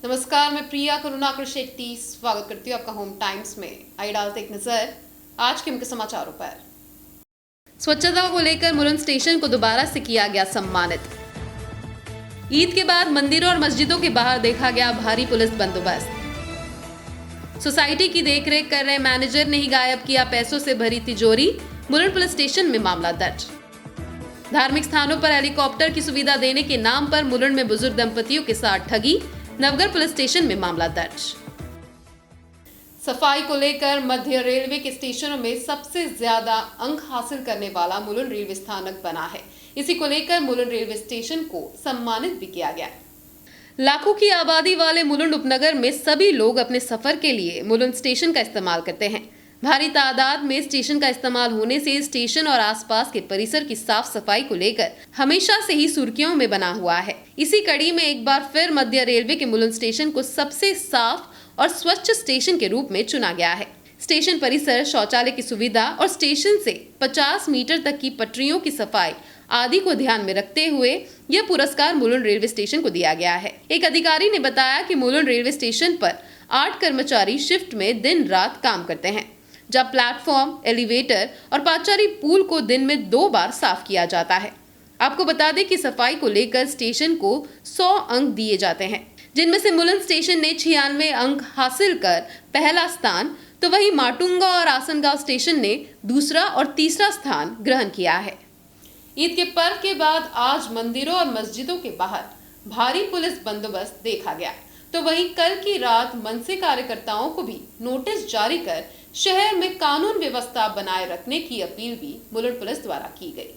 नमस्कार, मैं प्रिया करुणाकर शेट्टी स्वागत करती हूँ आपका होम टाइम्स में। आइए डालते एक नजर आज के मुख्य समाचारों पर। स्वच्छता को लेकर मुलुंड स्टेशन को दोबारा से किया गया सम्मानित। ईद के बाद मंदिरों और मस्जिदों के बाहर देखा गया भारी पुलिस बंदोबस्त। सोसाइटी की देखरेख कर रहे मैनेजर ने ही गायब किया पैसों से भरी तिजोरी। मुलुंड पुलिस स्टेशन में मामला दर्ज। धार्मिक स्थानों पर हेलीकॉप्टर की सुविधा देने के नाम पर मुलुंड में बुजुर्ग दंपतियों के साथ ठगी। नवगढ़ पुलिस स्टेशन में मामला दर्ज। सफाई को लेकर मध्य रेलवे के स्टेशनों में सबसे ज्यादा अंक हासिल करने वाला मुलुंड रेलवे स्थानक बना है। इसी को लेकर मुलुंड रेलवे स्टेशन को सम्मानित भी किया गया। लाखों की आबादी वाले मुलुंड उपनगर में सभी लोग अपने सफर के लिए मुलुंड स्टेशन का इस्तेमाल करते हैं। भारी तादाद में स्टेशन का इस्तेमाल होने से स्टेशन और आसपास के परिसर की साफ सफाई को लेकर हमेशा से ही सुर्खियों में बना हुआ है। इसी कड़ी में एक बार फिर मध्य रेलवे के मुलुंड स्टेशन को सबसे साफ और स्वच्छ स्टेशन के रूप में चुना गया है। स्टेशन परिसर, शौचालय की सुविधा और स्टेशन से 50 मीटर तक की पटरियों की सफाई आदि को ध्यान में रखते हुए यह पुरस्कार मुलुंड रेलवे स्टेशन को दिया गया है। एक अधिकारी ने बताया कि मुलुंड रेलवे स्टेशन पर 8 कर्मचारी शिफ्ट में दिन रात काम करते हैं, जब प्लेटफॉर्म, एलिवेटर और पादचारी पुल को दिन में 2 बार साफ किया जाता है। आपको बता दें कि सफाई को लेकर स्टेशन को 100 अंक दिए जाते हैं, जिनमें से मुलुंड स्टेशन ने 96 अंक हासिल कर पहला स्थान, तो वहीं माटुंगा और आसनगांव स्टेशन ने दूसरा और तीसरा स्थान ग्रहण किया है। ईद के पर्व के बाद आज मंदिरों और मस्जिदों के बाहर भारी पुलिस बंदोबस्त देखा गया, तो वहीं कल की रात मनसे कार्यकर्ताओं को भी नोटिस जारी कर शहर में कानून व्यवस्था बनाए रखने की अपील भी मुलुंड पुलिस द्वारा की गई।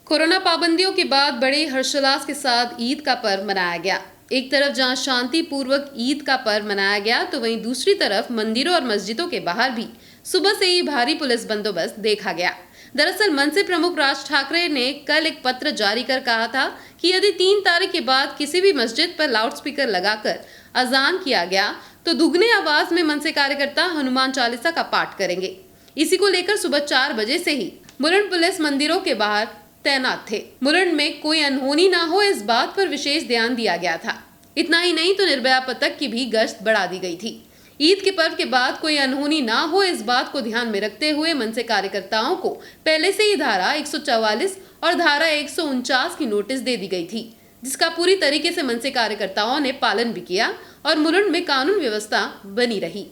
कोरोना पाबंदियों के बाद बड़े हर्षोल्लास के साथ ईद का पर्व मनाया गया। एक तरफ जहां शांति पूर्वक ईद का पर्व मनाया गया, तो वहीं दूसरी तरफ मंदिरों और मस्जिदों के बाहर भी सुबह से ही भारी पुलिस बंदोबस्त देखा गया। दरअसल मनसे प्रमुख राज ठाकरे ने कल एक पत्र जारी कर कहा था कि यदि 3 तारीख के बाद किसी भी मस्जिद पर लाउडस्पीकर लगाकर अजान किया गया, तो दुगने आवाज में मनसे कार्यकर्ता हनुमान चालीसा का पाठ करेंगे। इसी को लेकर सुबह 4 बजे से ही मुलुंड पुलिस मंदिरों के बाहर तैनात थे। मुलुंड में कोई अनहोनी ना हो, इस बात पर विशेष ध्यान दिया गया था। इतना ही नहीं तो निर्भया पथक की भी गश्त बढ़ा दी गई थी। ईद के पर्व के बाद कोई अनहोनी ना हो, इस बात को ध्यान में रखते हुए मनसे कार्यकर्ताओं को पहले से ही धारा 144 और धारा 149 की नोटिस दे दी गई थी, जिसका पूरी तरीके से मनसे कार्यकर्ताओं ने पालन भी किया और मुलुंड में कानून व्यवस्था बनी रही।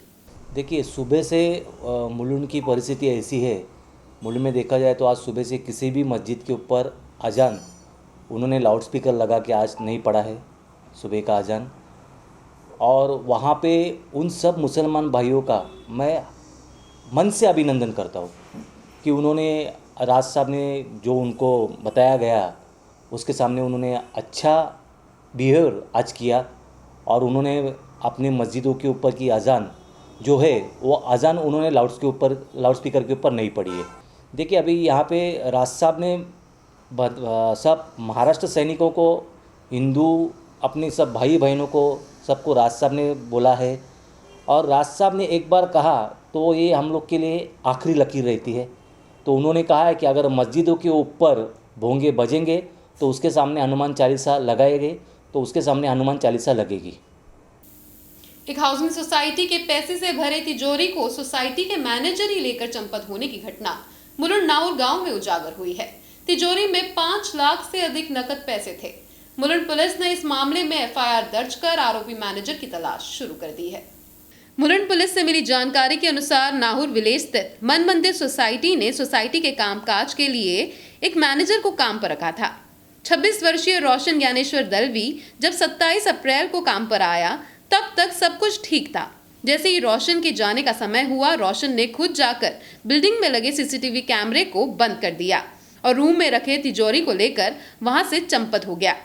देखिए, सुबह से मुलुंड की परिस्थिति ऐसी है। मुलुंड में देखा जाए तो आज सुबह से किसी भी मस्जिद के ऊपर अजान उन्होंने लाउडस्पीकर लगा के आज नहीं पढ़ा है, सुबह का अजान। और वहाँ पे उन सब मुसलमान भाइयों का मैं मन से अभिनंदन करता हूँ कि उन्होंने राज साहब ने जो उनको बताया गया उसके सामने उन्होंने अच्छा बिहेवियर आज किया और उन्होंने अपने मस्जिदों के ऊपर की अजान जो है वो अजान उन्होंने लाउडस्पीकर के ऊपर नहीं पढ़ी है। देखिए, अभी यहाँ पे राज साहब ने सब महाराष्ट्र सैनिकों को, हिंदू अपने सब भाई बहनों को, सबको राज साहब ने बोला है और राज साहब ने एक बार कहा तो ये हम लोग के लिए आखिरी लकीर रहती है। तो उन्होंने कहा है कि अगर मस्जिदों के ऊपर भोंगे बजेंगे तो उसके सामने हनुमान चालीसा लगाएंगे, तो उसके सामने हनुमान चालीसा लगेगी। एक हाउसिंग सोसाइटी के पैसे से भरे तिजोरी को सोसाइटी के मैनेजर ही लेकर चंपत होने की घटना मुलुंड नाउर गांव में उजागर हुई है। तिजोरी में 5 लाख से अधिक नकद पैसे थे। मुलुंड पुलिस ने इस मामले में एफआईआर दर्ज कर आरोपी मैनेजर की तलाश शुरू कर दी है। मुलुंड पुलिस से मिली जानकारी के अनुसार नाहुर विलेज स्थित मन मंदिर सोसाइटी ने सोसाइटी के कामकाज के लिए एक मैनेजर को काम पर रखा था। 26 वर्षीय रोशन ज्ञानेश्वर दलवी जब 27 अप्रैल को काम पर आया, तब तक सब कुछ ठीक था। जैसे ही रोशन के जाने का समय हुआ, रोशन ने खुद जाकर बिल्डिंग में लगे सीसीटीवी कैमरे को बंद कर दिया और रूम में रखे तिजोरी को लेकर वहां से चंपत हो गया।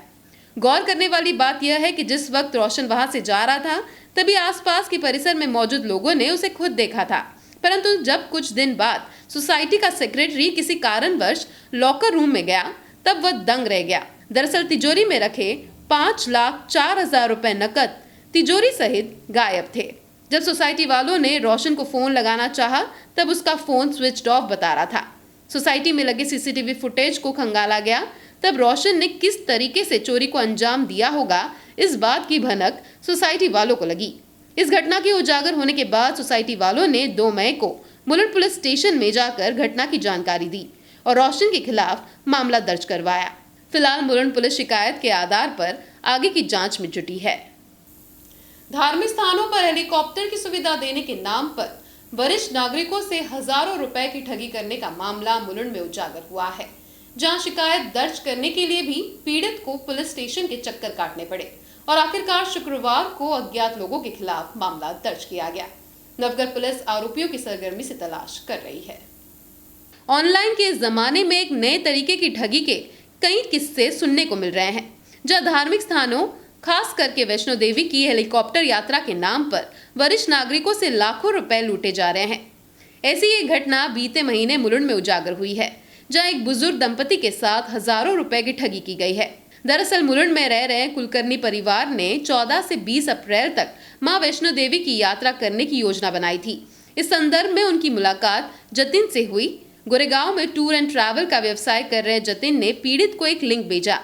गौर करने वाली बात यह है कि जिस वक्त रोशन वहां से जा रहा था, तभी आसपास के परिसर में मौजूद लोगों ने उसे खुद देखा था। परंतु जब कुछ दिन बाद सोसाइटी का सेक्रेटरी किसी कारणवश लॉकर रूम में गया, तब वह दंग रह गया। दरअसल तिजोरी में रखे 5,04,000 रुपए नकद तिजोरी सहित गायब थे। जब सोसाइटी वालों ने रोशन को फोन लगाना चाहा, तब उसका फोन स्विच ऑफ बता रहा था। सोसाइटी में लगे सीसीटीवी फुटेज को खंगाला गया, तब रोशन ने किस तरीके से चोरी को अंजाम दिया होगा, इस बात की भनक सोसाइटी वालों को लगी। इस घटना के उजागर होने के बाद सोसाइटी वालों ने 2 मई को मुलुंड पुलिस स्टेशन में जाकर घटना की जानकारी दी और रोशन के खिलाफ मामला दर्ज करवाया। फिलहाल मुलुंड पुलिस शिकायत के आधार पर आगे की जांच में जुटी है। धार्मिक स्थानों पर हेलीकॉप्टर की सुविधा देने के नाम पर वरिष्ठ नागरिकों से हजारों रुपए की ठगी करने का मामला मुलुंड में उजागर हुआ है, जहां शिकायत दर्ज करने के लिए भी पीड़ित को पुलिस स्टेशन के चक्कर काटने पड़े और आखिरकार शुक्रवार को अज्ञात लोगों के खिलाफ मामला दर्ज किया गया। नवगढ़ पुलिस आरोपियों की सरगर्मी से तलाश कर रही है। ऑनलाइन के इस जमाने में एक नए तरीके की ठगी के कई किस्से सुनने को मिल रहे हैं, जहां धार्मिक स्थानों खास करके वैष्णो देवी की हेलीकॉप्टर यात्रा के नाम पर वरिष्ठ नागरिकों से लाखों रुपए लूटे जा रहे हैं। ऐसी एक घटना बीते महीने मुलुंड में उजागर हुई है, जहां एक बुजुर्ग दंपति के साथ हजारों रुपए की ठगी की गई है। दरअसल मुलुंड में रह रहे कुलकर्णी परिवार ने 14 से 20 अप्रैल तक मां वैष्णो देवी की यात्रा करने की योजना बनाई थी। इस संदर्भ में उनकी मुलाकात जतिन से हुई। गोरेगांव में टूर एंड ट्रैवल का व्यवसाय कर रहे जतिन ने पीड़ित को एक लिंक भेजा,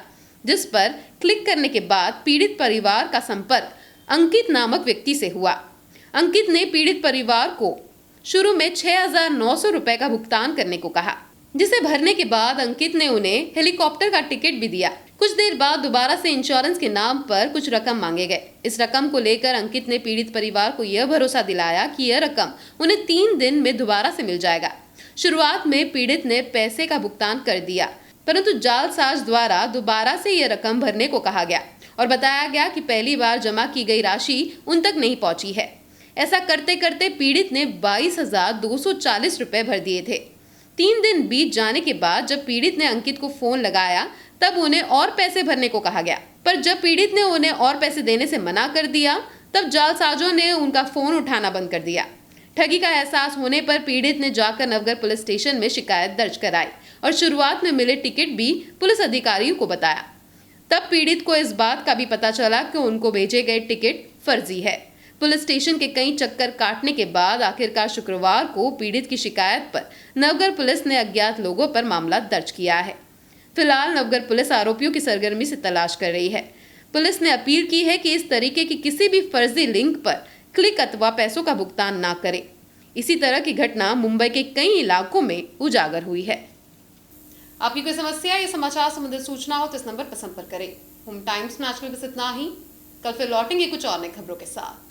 जिस पर क्लिक करने के बाद पीड़ित परिवार का संपर्क अंकित नामक व्यक्ति से हुआ। अंकित ने पीड़ित परिवार को शुरू में 6,900 रुपए का भुगतान करने को कहा, जिसे भरने के बाद अंकित ने उन्हें हेलीकॉप्टर का टिकट भी दिया। कुछ देर बाद दोबारा से इंश्योरेंस के नाम पर कुछ रकम मांगे गए। इस रकम को लेकर अंकित ने पीड़ित परिवार को यह भरोसा दिलाया कि यह रकम उन्हें 3 दिन में दोबारा से मिल जाएगा। शुरुआत में पीड़ित ने पैसे का भुगतान कर दिया, परंतु जालसाज द्वारा दोबारा से यह रकम भरने को कहा गया और बताया गया कि पहली बार जमा की गई राशि उन तक नहीं पहुंची है। ऐसा करते करते पीड़ित ने 22,240 रुपए भर दिए थे। 3 दिन बीत जाने के बाद जब पीड़ित ने अंकित को फोन लगाया, तब उन्हें और पैसे भरने को कहा गया, पर जब पीड़ित ने उन्हें और पैसे देने से मना कर दिया, तब जालसाजों ने उनका फोन उठाना बंद कर दिया। ठगी का एहसास होने पर पीड़ित ने जाकर नवगढ़ पुलिस स्टेशन में शिकायत दर्ज कराई और शुरुआत में मिले टिकट भी पुलिस अधिकारियों को बताया। तब पीड़ित को इस बात का भी पता चला कि उनको भेजे गए टिकट फर्जी है। पुलिस स्टेशन के कई चक्कर काटने के बाद आखिरकार शुक्रवार को पीड़ित की शिकायत पर नवगढ़ पुलिस ने अज्ञात लोगों पर मामला दर्ज किया है। फिलहाल नवगढ़ पुलिस आरोपियों की सरगर्मी से तलाश कर रही है। पुलिस ने अपील की है कि इस तरीके की किसी भी फर्जी लिंक पर क्लिक अथवा पैसों का भुगतान ना करें। इसी तरह की घटना मुंबई के कई इलाकों में उजागर हुई है। आपकी कोई समस्या या समाचार संबंधित सूचना हो तो इस नंबर पर संपर्क करें। होम टाइम्स में आजकल बस इतना ही। कल फिर लौटेंगे कुछ और नई खबरों के साथ।